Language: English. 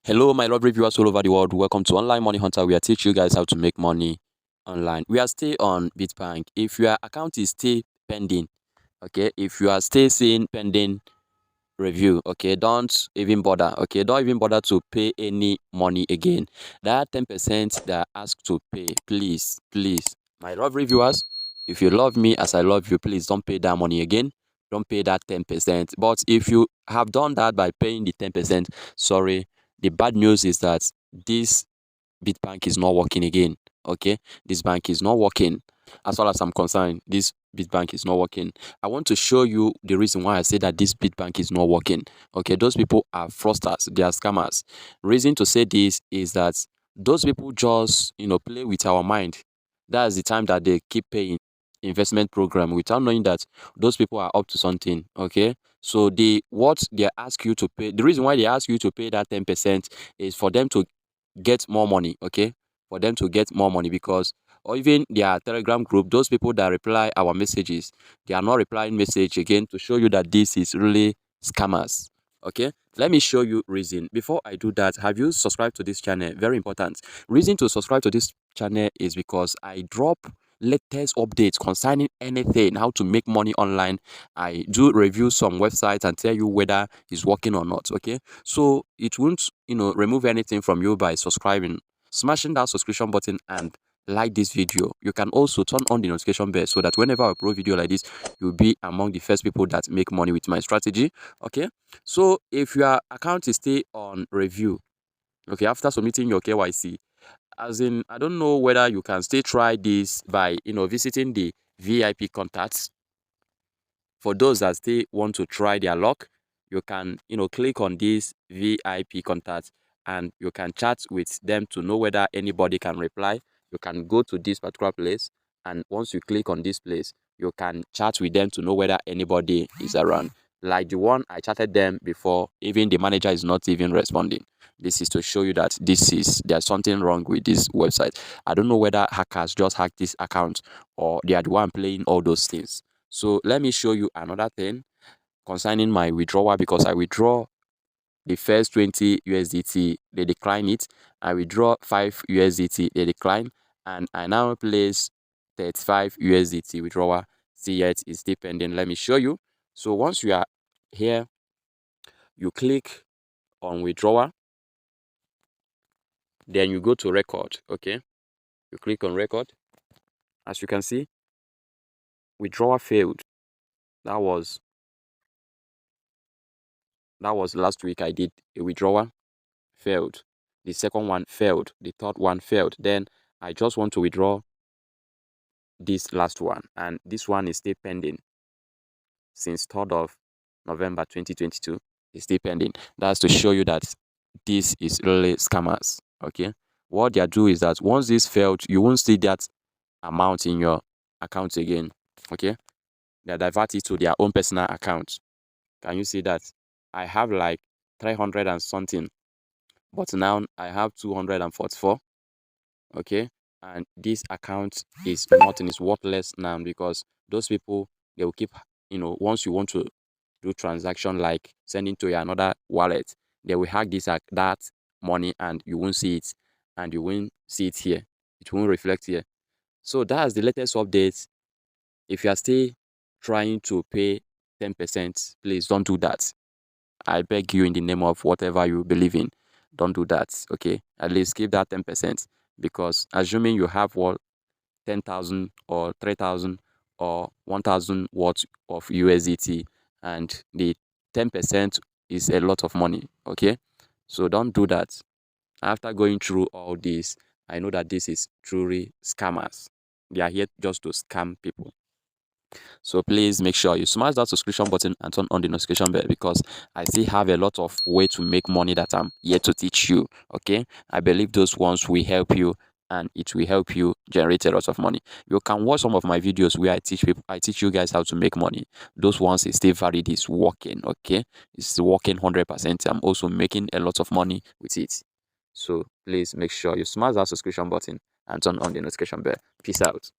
Hello, my lovely viewers all over the world. Welcome to Online Money Hunter. We are teaching you guys how to make money online. We are still on Bitbank. If your account is still pending, okay, if you are still seeing pending review, okay, don't even bother. Okay, don't even bother to pay any money again. That 10% that I ask to pay, please, my lovely viewers, if you love me as I love you, please don't pay that money again. Don't pay that 10%. But if you have done that by paying the 10%, sorry, the bad news is that this Bitbank is not working again. Okay, this bank is not working. As far as I'm concerned, this Bitbank is not working. I want to show you the reason why I say that this Bitbank is not working. Okay, those people are fraudsters, they are scammers. Reason to say this is that those people just play with our mind. That's the time that they keep paying investment program without knowing that those people are up to something. Okay, so what they ask you to pay, the reason why they ask you to pay that 10% is for them to get more money. Okay, for them to get more money, because or even their Telegram group, those people that reply our messages, they are not replying message again, to show you that this is really scammers. Okay, let me show you reason. Before I do that, have you subscribed to this channel? Very important. Reason to subscribe to this channel is because I drop latest updates concerning anything, how to make money online. I do review some websites and tell you whether it's working or not. Okay, so it won't remove anything from you by subscribing, smashing that subscription button, and like this video. You can also turn on the notification bell so that whenever I upload video like this, you'll be among the first people that make money with my strategy. Okay, so if your account is still on review, okay, after submitting your KYC, as in, I don't know whether you can still try this by visiting the VIP contacts. For those that still want to try their luck, you can click on this VIP contact, and you can chat with them to know whether anybody can reply. You can go to this particular place, and once you click on this place, you can chat with them to know whether anybody is around. Like the one I chatted them before, even the manager is not even responding. This is to show you that there's something wrong with this website. I don't know whether hackers just hacked this account, or they are the one playing all those things. So let me show you another thing concerning my withdrawal, because I withdraw the first 20 USDT, they decline it. I withdraw 5 USDT, they decline, and I now place 35 USDT withdrawal. See, yet it's still pending. Let me show you. So once you are here, you click on withdrawal, then you go to record. Okay, you click on record. As you can see, withdrawal failed. That was last week. I did a withdrawal, failed. The second one failed. The third one failed. Then I just want to withdraw this last one, and this one is still pending since 3rd of November 2022. It's still pending. That's to show you that this is really scammers. Okay, what they do is that once this failed, you won't see that amount in your account again. Okay, they divert it to their own personal account. Can you see that? I have like 300 and something, but now I have 244. Okay, and this account is nothing, is worthless now, because those people, they will keep, once you want to do transaction like sending to your another wallet, they will hack this that money, and you won't see it, and you won't see it here, it won't reflect here. So that's the latest update. If you are still trying to pay 10%, please don't do that. I beg you, in the name of whatever you believe in, don't do that. Okay, at least keep that 10%, because assuming you have what, 10,000 or 3,000 or 1,000 worth of USDT, and the 10% is a lot of money. Okay, so don't do that. After going through all this, I know that this is truly scammers. They are here just to scam people. So please make sure you smash that subscription button and turn on the notification bell, because I still have a lot of way to make money that I'm yet to teach you. Okay, I believe those ones will help you, and it will help you generate a lot of money. You can watch some of my videos where I teach you guys how to make money. Those ones is still valid, is working. Okay, it's working 100%. I'm also making a lot of money with it. So please make sure you smash that subscription button and turn on the notification bell. Peace out.